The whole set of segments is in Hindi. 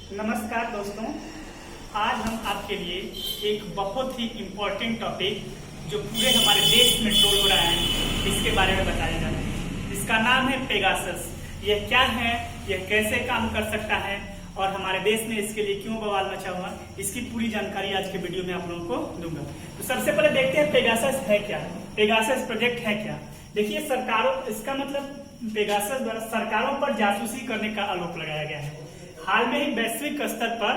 नमस्कार दोस्तों, आज हम आपके लिए एक बहुत ही इम्पोर्टेंट टॉपिक जो पूरे हमारे देश में ट्रोल हो रहा है इसके बारे में बताया जा रहा है। इसका नाम है पेगासस। यह क्या है, यह कैसे काम कर सकता है और हमारे देश में इसके लिए क्यों बवाल मचा हुआ, इसकी पूरी जानकारी आज के वीडियो में आप लोगों को दूंगा। तो सबसे पहले देखते हैं पेगासस है क्या, पेगासस प्रोजेक्ट है क्या। देखिए, सरकारों, इसका मतलब पेगासस द्वारा सरकारों पर जासूसी करने का आरोप लगाया गया है। हाल में ही वैश्विक स्तर पर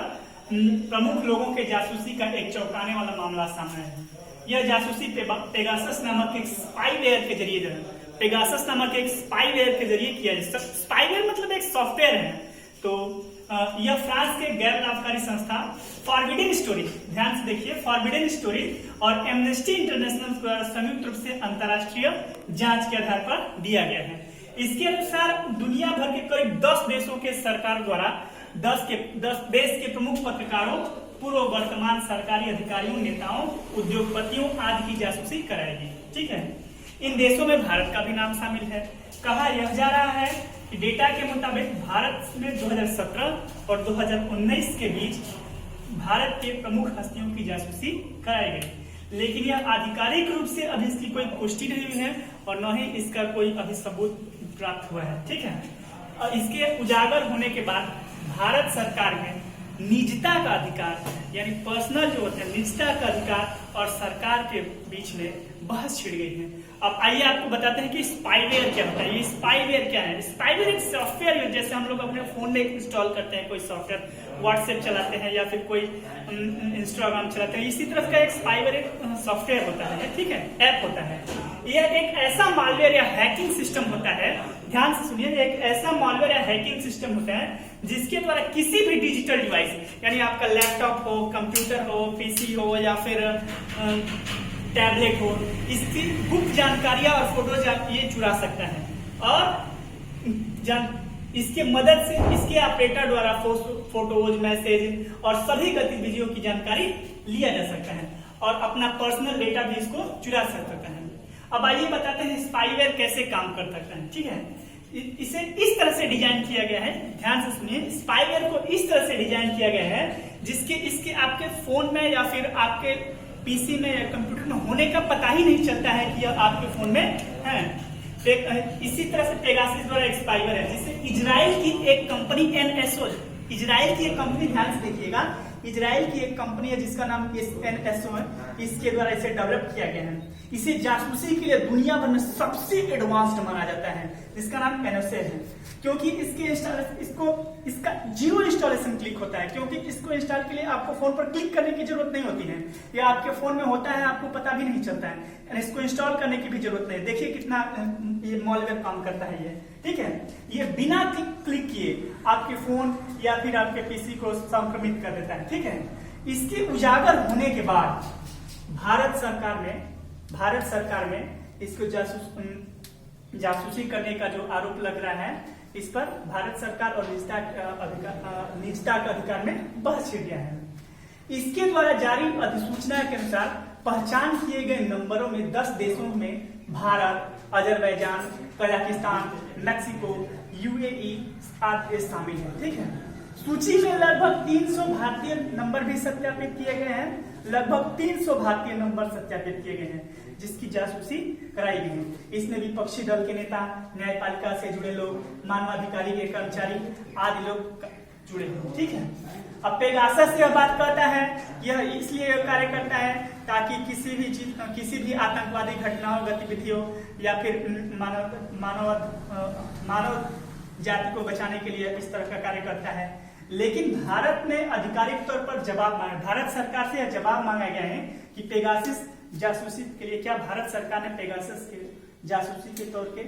प्रमुख लोगों के जासूसी का एक चौंकाने वाला मामला सामने है। यह जासूसी पेगासस नामक एक स्पाईवेयर के जरिए किया जाता है। स्पाईवेयर मतलब एक सॉफ्टवेयर है। तो यह फ्रांस के गैर लाभकारी संस्था फॉरबिडन स्टोरी, ध्यान से देखिए, फॉरबिडन स्टोरी और एमनेस्टी इंटरनेशनल द्वारा संयुक्त रूप से अंतर्राष्ट्रीय जांच के आधार पर दिया गया है। इसके अनुसार दुनिया भर के करीब 10 देशों के सरकार द्वारा 10 देश के प्रमुख पत्रकारों, पूर्व वर्तमान सरकारी अधिकारियों, नेताओं, उद्योगपतियों आदि की जासूसी कराएगी। ठीक है, इन देशों में भारत का भी नाम शामिल है। कहा यह जा रहा है कि डेटा के मुताबिक भारत में 2017 और 2019 के बीच भारत के प्रमुख हस्तियों की जासूसी कराई गई, लेकिन यह आधिकारिक रूप से अभी इसकी कोई पुष्टि नहीं हुई है और न ही इसका कोई अभी सबूत प्राप्त हुआ है। ठीक है, और इसके उजागर होने के बाद भारत सरकार में निजता का अधिकार, यानी पर्सनल जो होता है, निजता का अधिकार और सरकार के बीच में बहस छिड़ गई है। अब आइए आपको बताते हैं कि स्पाईवेयर क्या होता है। ये स्पाईवेयर क्या है? स्पाईवेयर एक सॉफ्टवेयर है, जैसे हम लोग अपने फोन में इंस्टॉल करते हैं कोई सॉफ्टवेयर, व्हाट्सएप चलाते हैं या फिर कोई इंस्टाग्राम चलाते हैं, इसी तरह का एक स्पाईवेयर एक सॉफ्टवेयर होता है। ठीक है, ऐप होता है। यह एक ऐसा मालवेयर या हैकिंग सिस्टम होता है, ध्यान से सुनिए, एक ऐसा मालवेयर या हैकिंग सिस्टम होता है जिसके द्वारा किसी भी डिजिटल डिवाइस, यानी आपका लैपटॉप हो, कंप्यूटर हो, पीसी हो या फिर टैबलेट हो, इसकी गुप्त जानकारियां और फोटोज ये चुरा सकता है और इसके मदद से इसके ऑपरेटर द्वारा फोटोज, मैसेज और सभी गतिविधियों की जानकारी लिया जा सकता है और अपना पर्सनल डेटा भी इसको चुरा सकता है। अब आइए बताते हैं स्पाईवेयर कैसे काम कर सकता है। ठीक है, इसे इस तरह से डिजाइन किया गया है, ध्यान से सुनिए, स्पाईवेयर को इस तरह से डिजाइन किया गया है जिसके इसके आपके फोन में या फिर आपके पीसी में या कंप्यूटर में होने का पता ही नहीं चलता है कि यह आपके फोन में है। इसी तरह से पेगासस द्वारा एक स्पाईवेयर है जिसे इजराइल की एक कंपनी NSO, इजराइल की एक कंपनी, ध्यान से देखिएगा, इजराइल की एक कंपनी है जिसका नाम NSO है, इसके द्वारा इसे डेवलप किया गया है। इसे जासूसी के लिए दुनिया भर में सबसे एडवांस्ड माना जाता है, जिसका नाम NSA है, क्योंकि इसका जीरो इंस्टॉलेशन क्लिक होता है, क्योंकि इसको इंस्टॉल के लिए आपको फोन पर क्लिक करने की जरूरत नहीं होती है, या आपके फोन में होता है आपको पता भी नहीं चलता है, इसको इंस्टॉल करने की भी जरूरत नहीं। देखिए कितना ये मॉलवेयर काम करता है ये। ठीक है, ये बिना क्लिक किए आपके फोन या फिर आपके पीसी को संक्रमित कर देता है। ठीक है, इसके उजागर होने के बाद भारत सरकार में इसको जासूसी करने का जो आरोप लग रहा है, इस पर भारत सरकार और निजता का अधिकार में बहस छिड़ गया है। इसके द्वारा जारी अधिसूचना के अनुसार पहचान किए गए नंबरों में 10 देशों में Bharat, Azerbaijan, Kazakhstan, Mexico, UAE आदि देश शामिल है। ठीक है, सूची में लगभग 300 भारतीय नंबर भी सत्यापित किए गए हैं, लगभग 300 भारतीय नंबर सत्यापित किए गए हैं जिसकी जासूसी कराई गई है। इसमें विपक्षी दल के नेता, न्यायपालिका से जुड़े लोग, मानवाधिकारी के कर्मचारी आदि लोग जुड़े हैं। ठीक है, अब पेगासस यह बात करता है, यह इसलिए कार्य करता है ताकि किसी भी आतंकवादी घटनाओं, गतिविधियों या फिर मानव जाति को बचाने के लिए इस तरह का कार्य करता है। लेकिन भारत ने आधिकारिक तौर पर जवाब मांगा, भारत सरकार से यह जवाब मांगा गया है कि पेगासस जासूसी के लिए क्या भारत सरकार ने पेगासस के जासूसी के तौर पे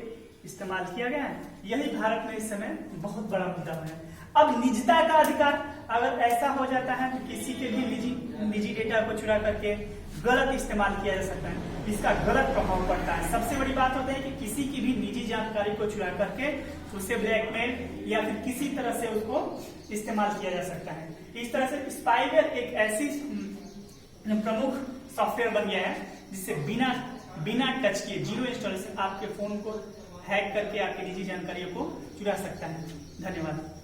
इस्तेमाल किया गया है। यही भारत में इस समय बहुत बड़ा मुद्दा है। अब निजता का अधिकार, अगर ऐसा हो जाता है तो किसी के भी निजी डेटा को चुरा करके गलत इस्तेमाल किया जा सकता है, इसका गलत प्रभाव पड़ता है। सबसे बड़ी बात होती है कि किसी की भी निजी जानकारी को चुरा करके उसे ब्लैकमेल या फिर किसी तरह से उसको इस्तेमाल किया जा सकता है। इस तरह से स्पाईवेयर एक ऐसी प्रमुख सॉफ्टवेयर बन गया है जिससे बिना टच किए, जीरो इंस्टॉलेशन, आपके फोन को हैक करके आपकी निजी जानकारियों को चुरा सकता है। धन्यवाद।